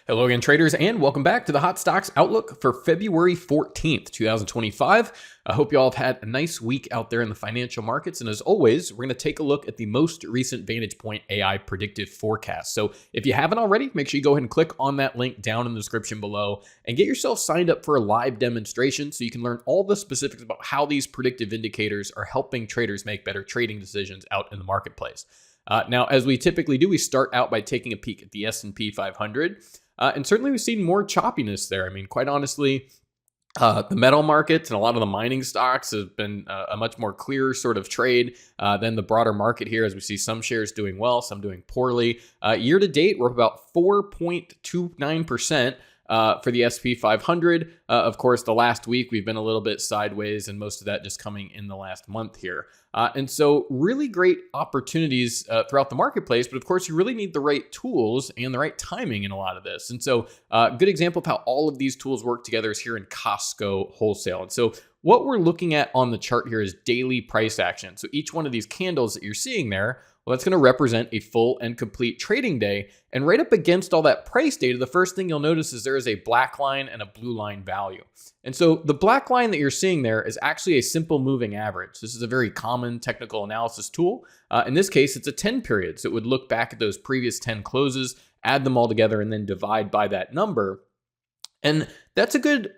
Hello again, traders, and welcome back to the Hot Stocks Outlook for February 14th, 2025. I hope you all have had a nice week out there in the financial markets. And as always, we're going to take a look at the most recent VantagePoint A.I predictive forecast. So if you haven't already, make sure you go ahead and click on that link down in the description below and get yourself signed up for a live demonstration so you can learn all the specifics about how these predictive indicators are helping traders make better trading decisions out in the marketplace. Now, as we typically do, we start out by taking a peek at the S&P 500. And certainly we've seen more choppiness there. I mean, quite honestly, the metal markets and a lot of the mining stocks have been a much more clear sort of trade than the broader market here, as we see some shares doing well, some doing poorly. Year to date, we're up about 4.29%. For the S&P 500. Of course, the last week we've been a little bit sideways, and most of that just coming in the last month here. And so really great opportunities throughout the marketplace, but of course you really need the right tools and the right timing in a lot of this. And so a good example of how all of these tools work together is here in Costco wholesale. And so what we're looking at on the chart here is daily price action. So each one of these candles that you're seeing there, well, that's going to represent a full and complete trading day. And right up against all that price data, the first thing you'll notice is there is a black line and a blue line value. And so the black line that you're seeing there is actually a simple moving average. This is a very common technical analysis tool. In this case, it's a 10 period. So it would look back at those previous 10 closes, add them all together, and then divide by that number. And that's a good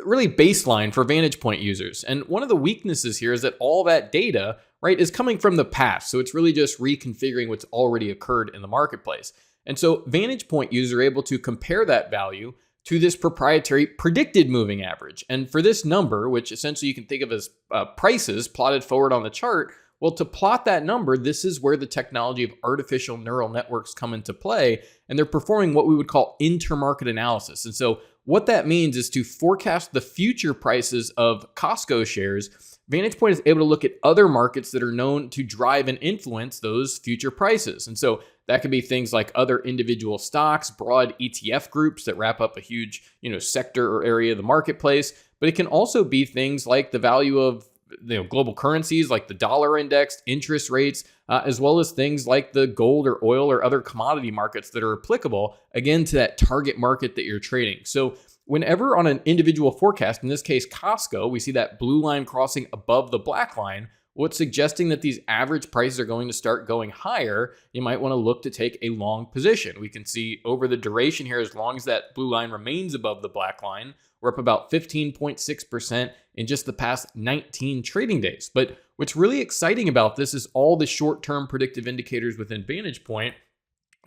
really baseline for VantagePoint users. And one of the weaknesses here is that all that data, right, is coming from the past. So it's really just reconfiguring what's already occurred in the marketplace. And so VantagePoint users are able to compare that value to this proprietary predicted moving average. And for this number, which essentially you can think of as prices plotted forward on the chart, well, to plot that number, this is where the technology of artificial neural networks come into play, and they're performing what we would call intermarket analysis. And so what that means is to forecast the future prices of Costco shares, VantagePoint is able to look at other markets that are known to drive and influence those future prices. And so that could be things like other individual stocks, broad ETF groups that wrap up a huge, sector or area of the marketplace. But it can also be things like the value of global currencies like the dollar index, interest rates, as well as things like the gold or oil or other commodity markets that are applicable, again, to that target market that you're trading. So whenever on an individual forecast, in this case, Costco, we see that blue line crossing above the black line, what's suggesting that these average prices are going to start going higher, you might want to look to take a long position. We can see over the duration here, as long as that blue line remains above the black line, we're up about 15.6% in just the past 19 trading days. But what's really exciting about this is all the short-term predictive indicators within VantagePoint,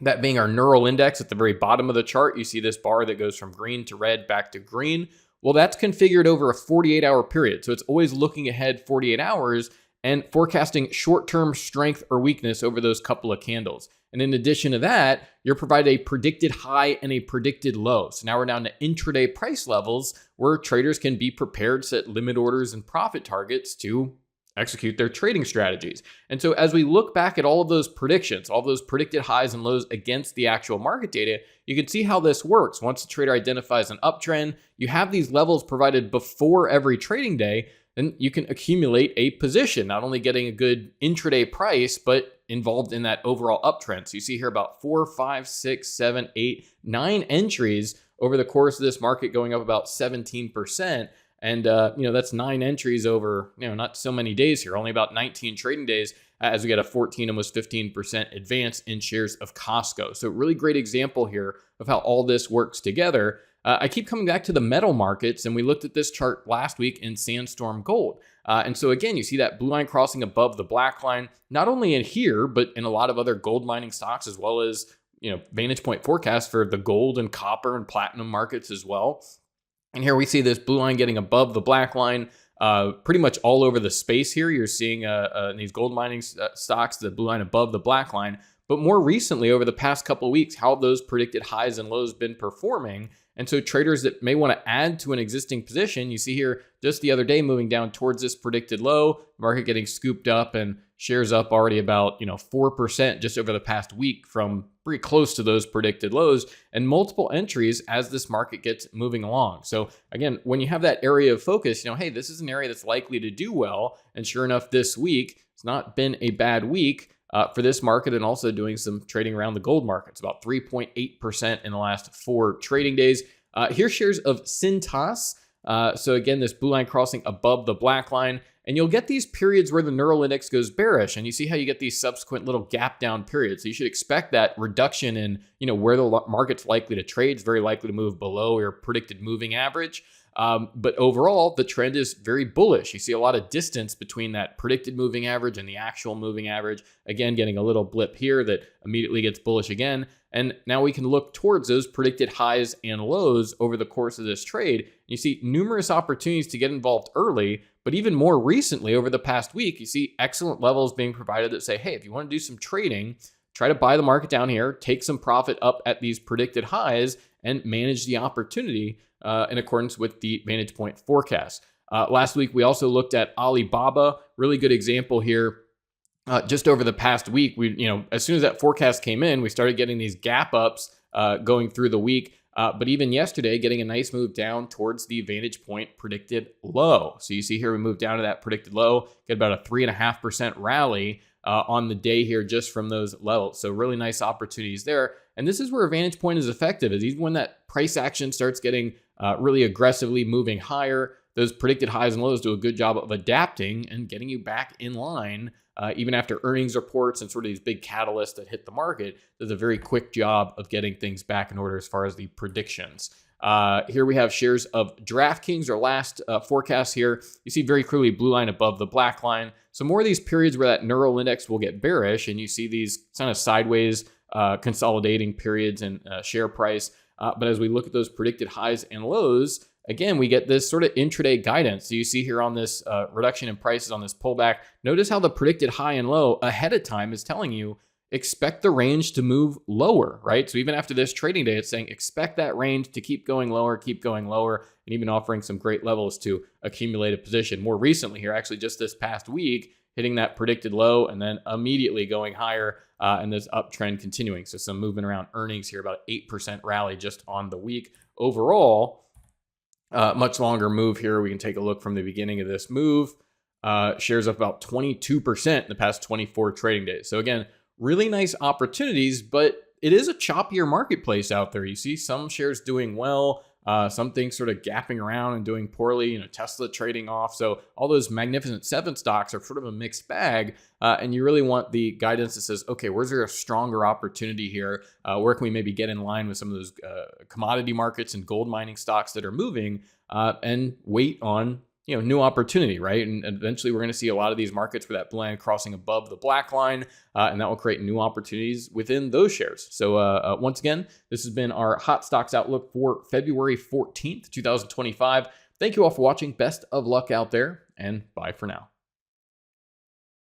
that being our neural index at the very bottom of the chart. You see this bar that goes from green to red back to green. Well, that's configured over a 48-hour period. So it's always looking ahead 48 hours and forecasting short-term strength or weakness over those couple of candles. And in addition to that, you're provided a predicted high and a predicted low. So now we're down to intraday price levels where traders can be prepared to set limit orders and profit targets to execute their trading strategies. And so as we look back at all of those predictions, all those predicted highs and lows against the actual market data, you can see how this works. Once the trader identifies an uptrend, you have these levels provided before every trading day, then you can accumulate a position, not only getting a good intraday price, but involved in that overall uptrend. So you see here about 4, 5, 6, 7, 8, 9 entries over the course of this market going up about 17%. And, that's 9 entries over, not so many days here, only about 19 trading days as we get a 14, almost 15% advance in shares of Costco. So really great example here of how all this works together. I keep coming back to the metal markets, and we looked at this chart last week in Sandstorm gold. And so again, you see that blue line crossing above the black line, not only in here, but in a lot of other gold mining stocks, as well as, VantagePoint forecast for the gold and copper and platinum markets as well. And here we see this blue line getting above the black line pretty much all over the space here. You're seeing in these gold mining stocks, the blue line above the black line. But more recently, over the past couple of weeks, how those predicted highs and lows been performing. And so traders that may want to add to an existing position, you see here just the other day moving down towards this predicted low, market getting scooped up and shares up already about 4% just over the past week from pretty close to those predicted lows, and multiple entries as this market gets moving along. So again, when you have that area of focus, hey, this is an area that's likely to do well. And sure enough, this week, it's not been a bad week. for this market, and also doing some trading around the gold markets, about 3.8% in the last 4 trading days. Here's shares of Cintas. So again, this blue line crossing above the black line, and you'll get these periods where the neural index goes bearish, and you see how you get these subsequent little gap down periods. So you should expect that reduction in, where the market's likely to trade. It's very likely to move below your predicted moving average. But overall, the trend is very bullish. You see a lot of distance between that predicted moving average and the actual moving average. Again, getting a little blip here that immediately gets bullish again. And now we can look towards those predicted highs and lows over the course of this trade. You see numerous opportunities to get involved early, but even more recently over the past week, you see excellent levels being provided that say, hey, if you want to do some trading, try to buy the market down here, take some profit up at these predicted highs, and manage the opportunity in accordance with the VantagePoint forecast. Last week, we also looked at Alibaba. Really good example here. Just over the past week, as soon as that forecast came in, we started getting these gap ups going through the week. But even yesterday, getting a nice move down towards the VantagePoint predicted low. So you see here, we moved down to that predicted low, get about a 3.5% rally on the day here just from those levels. So really nice opportunities there. And this is where VantagePoint is effective, is even when that price action starts getting really aggressively moving higher, those predicted highs and lows do a good job of adapting and getting you back in line. Even after earnings reports and sort of these big catalysts that hit the market, does a very quick job of getting things back in order as far as the predictions. Here we have shares of DraftKings, our last forecast here. You see very clearly blue line above the black line. So more of these periods where that neural index will get bearish, and you see these kind of sideways consolidating periods in share price. But as we look at those predicted highs and lows, again, we get this sort of intraday guidance. So you see here on this reduction in prices on this pullback, notice how the predicted high and low ahead of time is telling you, expect the range to move lower, right? So even after this trading day, it's saying, expect that range to keep going lower, and even offering some great levels to accumulate a position. More recently here, actually just this past week, hitting that predicted low and then immediately going higher and this uptrend continuing. So some movement around earnings here, about 8% rally just on the week. Overall, much longer move here. We can take a look from the beginning of this move. Shares up about 22% in the past 24 trading days. So again, really nice opportunities, but it is a choppier marketplace out there. You see some shares doing well, some things sort of gapping around and doing poorly, Tesla trading off. So all those Magnificent Seven stocks are sort of a mixed bag. And you really want the guidance that says, okay, where's there a stronger opportunity here? Where can we maybe get in line with some of those commodity markets and gold mining stocks that are moving and wait on new opportunity, right? And eventually we're going to see a lot of these markets where that blue line crossing above the black line, and that will create new opportunities within those shares. So once again, this has been our Hot Stocks Outlook for February 14th, 2025. Thank you all for watching. Best of luck out there, and bye for now.